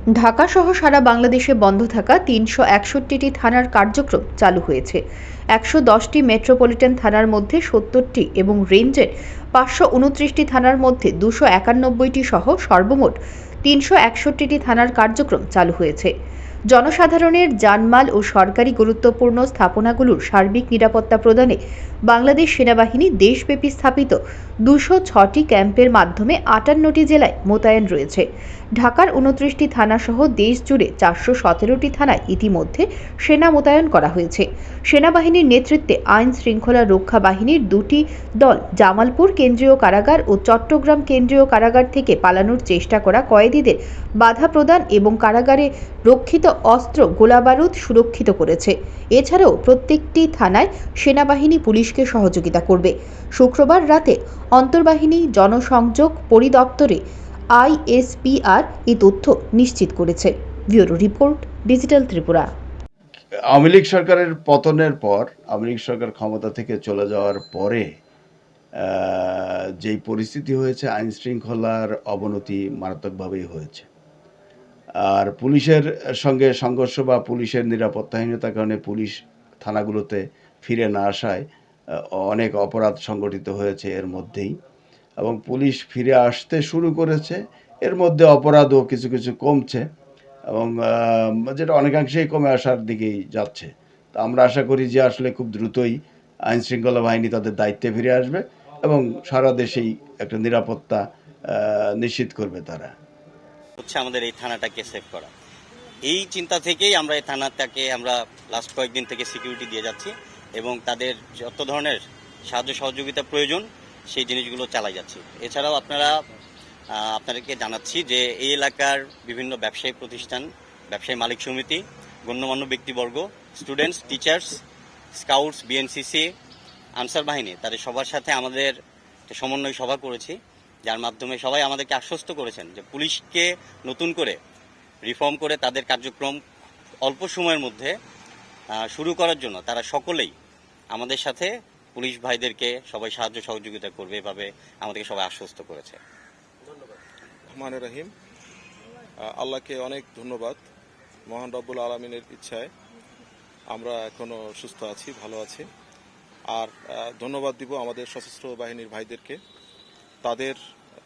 ঢাকা সহ সারা বাংলাদেশে বন্ধ থাকা ৩৬১টি থানার কার্যক্রম চালু হয়েছে। ১১০টি মেট্রোপলিটন থানার মধ্যে ৭০টি এবং রেঞ্জের ৫২৯টি থানার মধ্যে ২৯১টি সহ সর্বমোট ৩৬১টি থানার কার্যক্রম চালু হয়েছে। জনসাধারণের জানমাল ও সরকারি গুরুত্বপূর্ণ স্থাপনাগুলোর সার্বিক নিরাপত্তা প্রদানে বাংলাদেশ সেনাবাহিনী দেশব্যাপী স্থাপিত ২০৬টি ক্যাম্পের মাধ্যমে ৫৮টি জেলায় মোতায়েন রয়েছে। ঢাকার ২৯টি থানা সহ দেশ জুড়ে ৪১৭টি থানায় ইতিমধ্যে সেনা মোতায়েন করা হয়েছে। সেনাবাহিনীর নেতৃত্বে আইন শৃঙ্খলা রক্ষা বাহিনীর দুটি দল জামালপুর কেন্দ্রীয় কারাগার ও চট্টগ্রাম কেন্দ্রীয় কারাগার থেকে পালানোর চেষ্টা করা কয়েদিদের বাধা প্রদান এবং কারাগারে রক্ষিত অস্ত্র গোলাবারুদ সুরক্ষিত করেছে। এছাড়াও প্রত্যেকটি থানায় সেনাবাহিনী পুলিশকে সহযোগিতা করবে। শুক্রবার রাতে অন্তর্বাহিনী জনসংযোগ পরিদপ্তরে আইএসপিআর এই তথ্য নিশ্চিত করেছে। Bureau report, digital Tripura. Awami League সরকারের পতনের পর, আওয়ামী লীগ সরকার ক্ষমতা থেকে চলে যাওয়ার পরে যেই পরিস্থিতি হয়েছে, আইন শৃঙ্খলার অবনতি মারাত্মকভাবেই হয়েছে। আর পুলিশের সঙ্গে সংঘর্ষ বা পুলিশের নিরাপত্তাহীনতার কারণে পুলিশ থানাগুলোতে ফিরে না আসায় অনেক অপরাধ সংগঠিত হয়েছে এর মধ্যেই, এবং পুলিশ ফিরে আসতে শুরু করেছে। এর মধ্যে অপরাধও কিছু কিছু কমছে এবং যেটা অনেকাংশেই কমে আসার দিকেই যাচ্ছে। তো আমরা আশা করি যে আসলে খুব দ্রুতই আইন শৃঙ্খলা বাহিনী তাদের দায়িত্বে ফিরে আসবে এবং সারা দেশেই একটা নিরাপত্তা নিশ্চিত করবে তারা। হচ্ছে আমাদের এই থানাটাকে সেভ করা। এই চিন্তা থেকেই আমরা এই থানাটাকে আমরা লাস্ট কয়েকদিন থেকে সিকিউরিটি দিয়ে যাচ্ছি এবং তাদের যত ধরনের সাহায্য সহযোগিতা প্রয়োজন সেই জিনিসগুলো চালাই যাচ্ছি। এছাড়াও আপনাদেরকে জানাচ্ছি যে এই এলাকার বিভিন্ন ব্যবসায়ী প্রতিষ্ঠান, ব্যবসায়ী মালিক সমিতি, গণ্যমান্য ব্যক্তিবর্গ, students, teachers, scouts, BNCC, answer বাহিনী, তাদের সবার সাথে আমাদের সমন্বয় সভা করেছি, যার মাধ্যমে সবাই আমাদেরকে আশ্বস্ত করেছেন যে পুলিশকে নতুন করে রিফর্ম করে তাদের কার্যক্রম অল্প সময়ের মধ্যে শুরু করার জন্য তারা সকলেই আমাদের সাথে পুলিশ ভাইদেরকে সবাই সাহায্য সহযোগিতা করবে, এভাবে আমাদেরকে সবাই আশ্বস্ত করেছে। ধন্যবাদ। রহমানুর রহিম, আল্লাহকে অনেক ধন্যবাদ। মহান রব্বুল আলমিনের ইচ্ছায় আমরা এখনো সুস্থ আছি, ভালো আছি। আর ধন্যবাদ দিব আমাদের সশস্ত্র বাহিনীর ভাইদেরকে।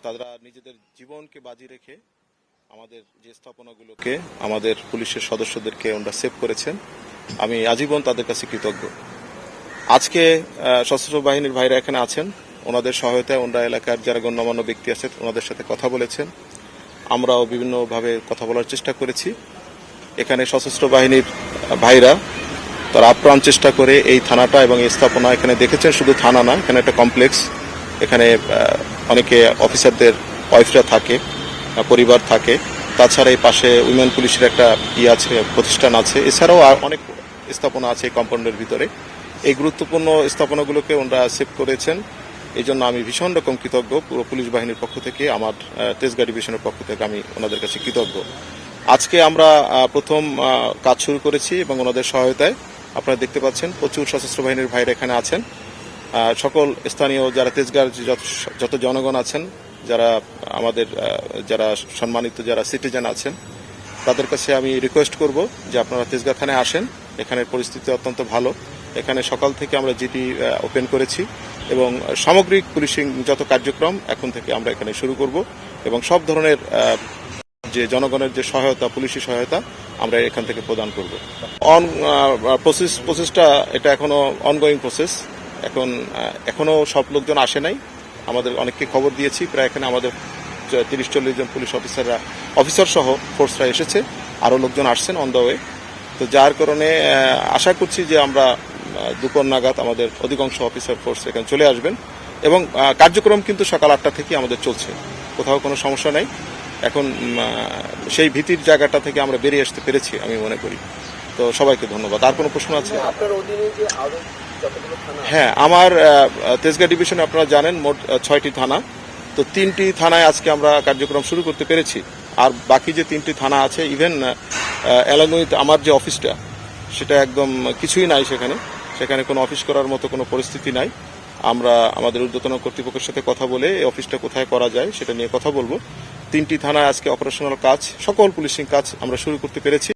তারা নিজেদের জীবনকে বাজি রেখে আমাদের যে স্থাপনাগুলোকে, আমাদের পুলিশের সদস্যদেরকে ওনারা সেভ করেছেন। আমি আজীবন তাদের কাছে কৃতজ্ঞ। আজকে সশস্ত্র বাহিনীর ভাইরা এখানে আছেন, ওনাদের সহায়তায় ওনারা এলাকার যারা গণ্যমান্য ব্যক্তি আছে ওনাদের সাথে কথা বলেছেন। আমরাও বিভিন্নভাবে কথা বলার চেষ্টা করেছি। এখানে সশস্ত্র বাহিনীর ভাইরা তারা আপ্রাণ চেষ্টা করে এই থানাটা এবং এই স্থাপনা, এখানে দেখেছেন শুধু থানা না, এখানে একটা কমপ্লেক্স, এখানে অনেকে অফিসারদের ওয়াইফরা থাকে, পরিবার থাকে। তাছাড়া এই পাশে উইমেন পুলিশের একটা আছে, প্রতিষ্ঠান আছে। এছাড়াও অনেক স্থাপনা আছে এই কম্পাউন্ডের ভিতরে। এই গুরুত্বপূর্ণ স্থাপনাগুলোকে ওনারা সেভ করেছেন। এই জন্য আমি ভীষণ রকম কৃতজ্ঞ। পুরো পুলিশ বাহিনীর পক্ষ থেকে, আমার তেজগাঁ ডিভিশনের পক্ষ থেকে আমি ওনাদের কাছে কৃতজ্ঞ। আজকে আমরা প্রথম কাজ শুরু করেছি এবং ওনাদের সহায়তায় আপনারা দেখতে পাচ্ছেন প্রচুর সশস্ত্র বাহিনীর ভাইরা এখানে আছেন। সকল স্থানীয় যারা তেজগাঁর যত জনগণ আছেন, যারা আমাদের যারা সম্মানিত যারা সিটিজেন আছেন, তাদের কাছে আমি রিকোয়েস্ট করব যে আপনারা তেজগাঁ থানায় আসেন। এখানের পরিস্থিতি অত্যন্ত ভালো। এখানে সকাল থেকে আমরা জিটি ওপেন করেছি এবং সামগ্রিক পুলিশিং যত কার্যক্রম এখন থেকে আমরা এখানে শুরু করব এবং সব ধরনের যে জনগণের যে সহায়তা, পুলিশি সহায়তা আমরা এখান থেকে প্রদান করব। প্রসেসটা এটা এখনো অনগোয়িং প্রসেস। এখনো সব লোকজন আসে নাই। আমাদের অনেককে খবর দিয়েছি, প্রায় এখানে আমাদের ৩০-৪০ জন পুলিশ অফিসার সহ ফোর্সরা এসেছে, আরও লোকজন আসছেন অন দ্য ওয়ে। তো যার কারণে আশা করছি যে আমরা দুপুর নাগাদ আমাদের অধিকাংশ অফিসার ফোর্স এখানে চলে আসবেন এবং কার্যক্রম কিন্তু সকাল ৮টা থেকে আমাদের চলছে, কোথাও কোনো সমস্যা নেই। এখন সেই ভীতির জায়গাটা থেকে আমরা বেরিয়ে আসতে পেরেছি আমি মনে করি। তো সবাইকে ধন্যবাদ। আর কোনো প্রশ্ন আছে? হ্যাঁ, আমার তেজগাঁ ডিভিশনে আপনারা জানেন মোট ৬টি থানা। তো ৩টি থানায় আজকে আমরা কার্যক্রম শুরু করতে পেরেছি। আর বাকি যে 3টি থানা আছে, ইভেন অ্যালং উইথ আমার যে অফিসটা, সেটা একদম কিছুই নাই সেখানে কোনো অফিস করার মতো কোনো পরিস্থিতি নাই। আমরা আমাদের ঊর্ধ্বতন কর্তৃপক্ষের সাথে কথা বলে এই অফিসটা কোথায় করা যায় সেটা নিয়ে কথা বলবো 3টি থানায় আজকে অপারেশনাল কাজ, সকল পুলিশিং কাজ আমরা শুরু করতে পেরেছি।